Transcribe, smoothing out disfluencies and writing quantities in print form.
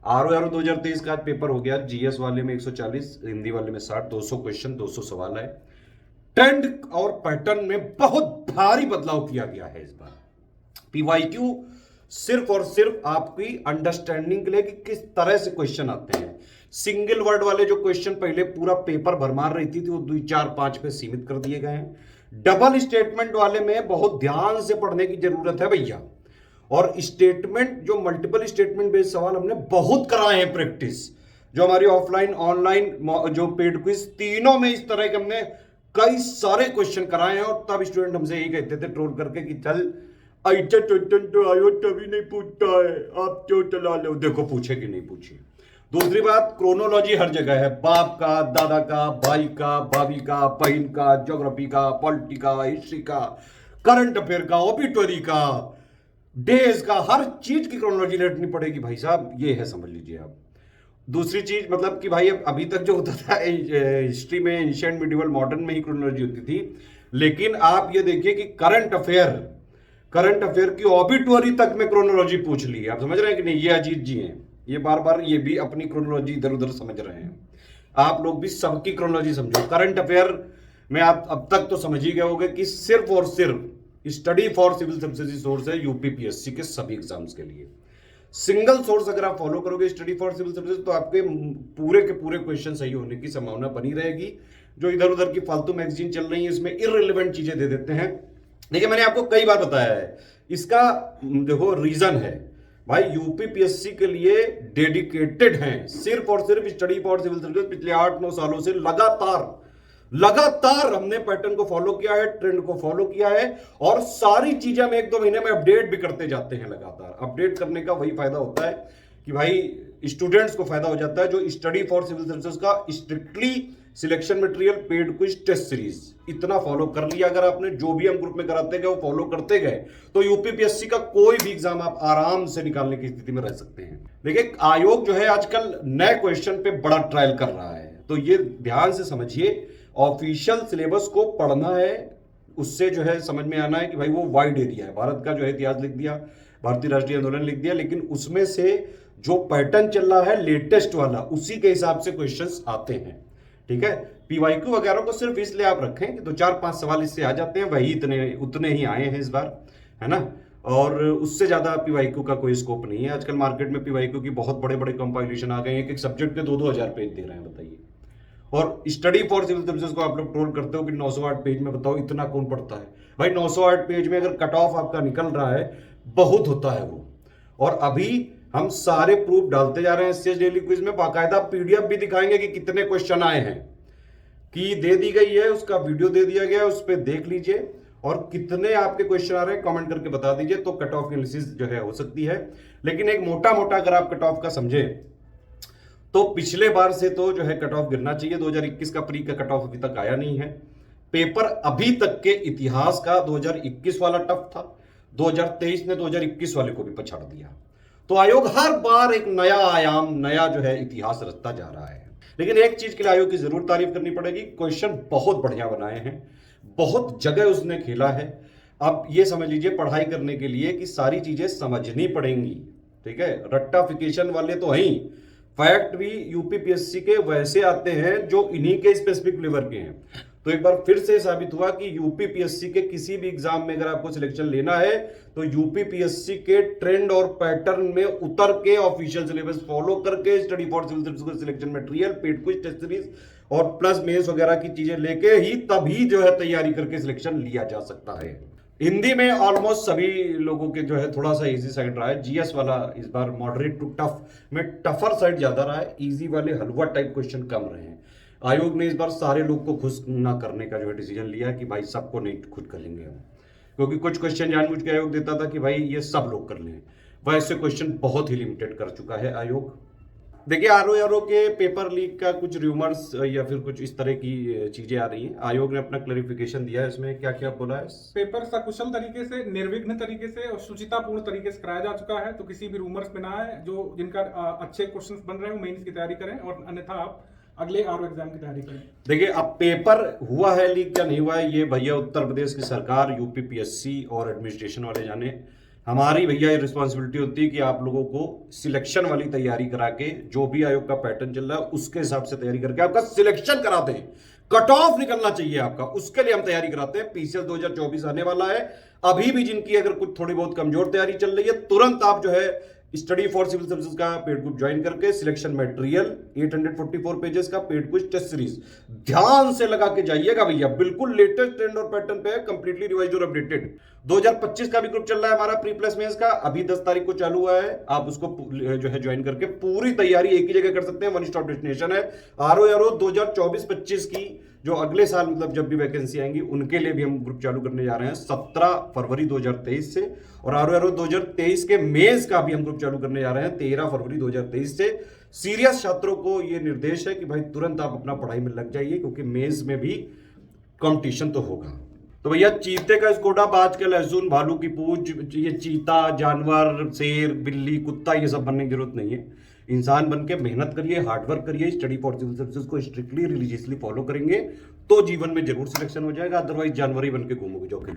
RO 2023 का आज paper हो गया। जीएस वाले में 140, हिंदी वाले में 60, 200 क्वेश्चन 200 सवाल है। ट्रेंड और पैटर्न में बहुत भारी बदलाव किया गया है इस बार। पीवाईक्यू सिर्फ और सिर्फ आपकी अंडरस्टैंडिंग के लिए कि किस तरह से क्वेश्चन आते हैं। सिंगल वर्ड वाले जो क्वेश्चन पहले पूरा पेपर भरमार रहती थी वो 2, 4, 5 पे सीमित कर दिए गए हैं। डबल स्टेटमेंट वाले में बहुत ध्यान से पढ़ने की जरूरत है भैया। और स्टेटमेंट जो मल्टीपल स्टेटमेंट बेस्ड सवाल हमने बहुत कराए हैं प्रैक्टिस, जो हमारी ऑफलाइन ऑनलाइन जो पेड क्विज तीनों में इस तरह के हमने कई सारे क्वेश्चन कराए हैं। और तब स्टूडेंट हमसे यही कहते थे ट्रोल करके कि चल ऐसा क्वेश्चन तो आयो तभी नहीं पूछता है, आप क्यों चला लो। देखो पूछे कि नहीं पूछे। दूसरी बात, क्रोनोलॉजी हर जगह है, बाप का, दादा का, भाई का, भाभी का, बहन का, ज्योग्राफी का, पॉलिटी का, हिस्ट्री का, करंट अफेयर का, ओबिटरी का, डेज का, हर चीज की क्रोनोलॉजी रटनी पड़ेगी भाई साहब। ये है, समझ लीजिए आप। दूसरी चीज मतलब कि भाई अभी तक जो होता था हिस्ट्री में एंशिएंट मिडिवल मॉडर्न में ही क्रोनोलॉजी होती थी, लेकिन आप ये देखिए कि करंट अफेयर की ऑबिटरी तक में क्रोनोलॉजी पूछ ली है। आप समझ रहे हैं कि नहीं? ये अजीत जी हैं, ये बार बार ये भी अपनी क्रोनोलॉजी इधर उधर समझ रहे हैं। आप लोग भी सबकी क्रोनोलॉजी समझो। करंट अफेयर में आप अब तक तो समझ ही गए होंगे कि सिर्फ और सिर्फ study for civil services source है यूपीपीएससी के सभी एग्जाम्स के लिए। सिंगल सोर्स अगर आप फॉलो करोगे स्टडी फॉर सिविल सर्विसेज तो आपके पूरे के पूरे क्वेश्चन सही होने की संभावना बनी रहेगी। जो इधर उधर की फालतू मैगजीन चल रही है इसमें इररिलेवेंट चीजें दे देते हैं। देखिए मैंने आपको कई बार बताया है, इसका देखो रीजन है भाई, यूपीपीएससी के लिए डेडिकेटेड हैं सिर्फ और सिर्फ स्टडी फॉर सिविल सर्विस। पिछले 8-9 सालों से लगातार हमने पैटर्न को फॉलो किया है, ट्रेंड को फॉलो किया है, और सारी चीजें हम 1-2 महीने में अपडेट भी करते जाते हैं। लगातार अपडेट करने का वही फायदा होता है कि भाई स्टूडेंट्स को फायदा हो जाता है जो स्टडी फॉर सिविल सर्विसेज का strictly selection material paid quiz test series इतना फॉलो कर लिया। अगर आपने जो भी हम ग्रुप में कराते गए वो फॉलो करते गए तो यूपीपीएससी का कोई भी एग्जाम आप आराम से निकालने की स्थिति में रह सकते हैं। देखिए आयोग जो है आजकल नए क्वेश्चन पे बड़ा ट्रायल कर रहा है, तो ये ध्यान से समझिए। ऑफिशियल सिलेबस को पढ़ना है, उससे जो है समझ में आना है कि भाई वो वाइड एरिया है। भारत का जो है इतिहास लिख दिया, भारतीय राष्ट्रीय आंदोलन लिख दिया, लेकिन उसमें से जो पैटर्न चल रहा है लेटेस्ट वाला उसी के हिसाब से क्वेश्चंस आते हैं। ठीक है, पीवाईक्यू वगैरह को सिर्फ इसलिए आप रखें कि 2-4-5 सवाल इससे आ जाते हैं, वही उतने ही आए हैं इस बार, है ना। और उससे ज्यादा पीवाईक्यू का कोई स्कोप नहीं है। आजकल मार्केट में पीवाईक्यू की बहुत बड़े बड़े कंपाइलेशन आ गए हैं, एक सब्जेक्ट के 2-2 हजार पेज दे रहे हैं, बताइए। और स्टडी फॉर सिविल सर्विसेज को आप लोग ट्रोल करते हो कि 908 पेज में, बताओ इतना कौन पढ़ता है भाई। 908 पेज में अगर कट ऑफ आपका निकल रहा है बहुत होता है वो। और अभी हम सारे प्रूफ डालते जा रहे हैं एससीएस डेली क्विज में, बाकायदा पीडीएफ भी दिखाएंगे कि कितने क्वेश्चन आए हैं, की दे दी गई है, उसका वीडियो दे दिया गया है, उस पर देख लीजिए और कितने आपके क्वेश्चन आ रहे हैं कमेंट करके बता दीजिए, तो कट ऑफ एनालिसिस जो है हो सकती है। लेकिन एक मोटा मोटा अगर आप कट ऑफ का समझे तो पिछले बार से तो जो है कट ऑफ गिरना चाहिए। 2021 का प्री का कट ऑफ अभी तक आया नहीं है। पेपर अभी तक के इतिहास का 2021 वाला टफ था, 2023 ने 2021 वाले को भी पछाड़ दिया। तो आयोग हर बार एक नया आयाम, नया जो है इतिहास रचता जा रहा है। लेकिन एक चीज के लिए आयोग की जरूर तारीफ करनी पड़ेगी, क्वेश्चन बहुत बढ़िया बनाए हैं, बहुत जगह उसने खेला है। अब ये समझ लीजिए पढ़ाई करने के लिए कि सारी चीजें समझनी पड़ेंगी। ठीक है, रट्टाफिकेशन वाले तो हैं, फैक्ट भी यूपीपीएससी के वैसे आते हैं जो इन्हीं के स्पेसिफिक फ्लेवर के हैं। तो एक बार फिर से साबित हुआ कि यूपीपीएससी के किसी भी एग्जाम में अगर आपको सिलेक्शन लेना है तो यूपीपीएससी के ट्रेंड और पैटर्न में उतर के ऑफिशियल सिलेबस फॉलो करके study for civil services selection material, paid quiz, test series और प्लस मेंस वगैरह की चीजें लेके ही तभी जो है तैयारी करके सिलेक्शन लिया जा सकता है। हिंदी में ऑलमोस्ट सभी लोगों के जो है थोड़ा सा इजी साइड रहा है। जीएस वाला इस बार मॉडरेट टू टफ में टफर साइड ज्यादा रहा है, इजी वाले हलवा टाइप क्वेश्चन कम रहे हैं। आयोग ने इस बार सारे लोग को खुश ना करने का जो है डिसीजन लिया कि भाई सबको नहीं खुद कर लेंगे हम, क्योंकि कुछ क्वेश्चन जानबूझ के आयोग देता था कि भाई ये सब लोग कर लें, वैसे क्वेश्चन बहुत ही लिमिटेड कर चुका है आयोग। देखिए आरओ के पेपर लीक का कुछ रूमर्स या फिर कुछ इस तरह की चीजें आ रही हैं। आयोग ने अपना क्लैरिफिकेशन दिया है, इसमें क्या क्या बोला है। पेपर सकुशल तरीके से, निर्विघ्न तरीके से और शुचितापूर्ण तरीके से कराया जा चुका है, तो किसी भी रूमर्स में ना आए। जो जिनका अच्छे क्वेश्चंस बन रहे हैं वो मेंस की तैयारी करें और अन्यथा आप अगले आरओ एग्जाम की तैयारी करें। देखिए अब पेपर हुआ है लीक या नहीं हुआ है ये भैया उत्तर प्रदेश की सरकार, यूपीपीएससी और एडमिनिस्ट्रेशन वाले जाने। हमारी भैया ये रिस्पॉन्सिबिलिटी होती है कि आप लोगों को सिलेक्शन वाली तैयारी करा के, जो भी आयोग का पैटर्न चल रहा है उसके हिसाब से तैयारी करके आपका सिलेक्शन कराते हैं। कट ऑफ निकलना चाहिए आपका, उसके लिए हम तैयारी कराते हैं। पीसीएल 2024 आने वाला है। अभी भी जिनकी अगर कुछ थोड़ी बहुत कमजोर तैयारी चल रही है, तुरंत आप जो है स्टडी फॉर सिविल सर्विसेज का पेड ग्रुप ज्वाइन करके सिलेक्शन मटेरियल 844 पेजेस का पेड क्विज टेस्ट सीरीज ध्यान से लगा के जाइएगा भैया। बिल्कुल लेटेस्ट ट्रेंड और पैटर्न पे है, कंप्लीटली रिवाइज्ड और अपडेटेड। 2025 का भी ग्रुप चल रहा है हमारा प्री प्लस मेंस का, अभी 10 तारीख को चालू हुआ है। आप उसको जो है ज्वाइन करके पूरी तैयारी एक ही जगह कर सकते हैं, वन स्टॉप डेस्टिनेशन है। आरओ 2024-25 की जो अगले साल मतलब जब भी वैकेंसी आएंगी उनके लिए भी हम ग्रुप चालू करने जा रहे हैं 17 फरवरी 2023 से। और आरओ 2023 के मेंस का भी हम ग्रुप चालू करने जा रहे हैं 13 फरवरी 2023 से। सीरियस छात्रों को ये निर्देश है कि भाई तुरंत आप अपना पढ़ाई में लग जाइए, क्योंकि मेंस में भी कंपटीशन तो होगा। तो भैया चीते का स्कोडा, बाज का लहसुन, भालू की पूंछ, ये चीता जानवर, शेर, बिल्ली, कुत्ता, ये सब बनने की जरूरत नहीं है। इंसान बन के मेहनत करिए, हार्डवर्क करिए, स्टडी फॉर सिविल सर्विसेज को स्ट्रिक्टली रिलीजियसली फॉलो करेंगे तो जीवन में जरूर सिलेक्शन हो जाएगा। अदरवाइज जानवर ही बन के घूमोगे जो कि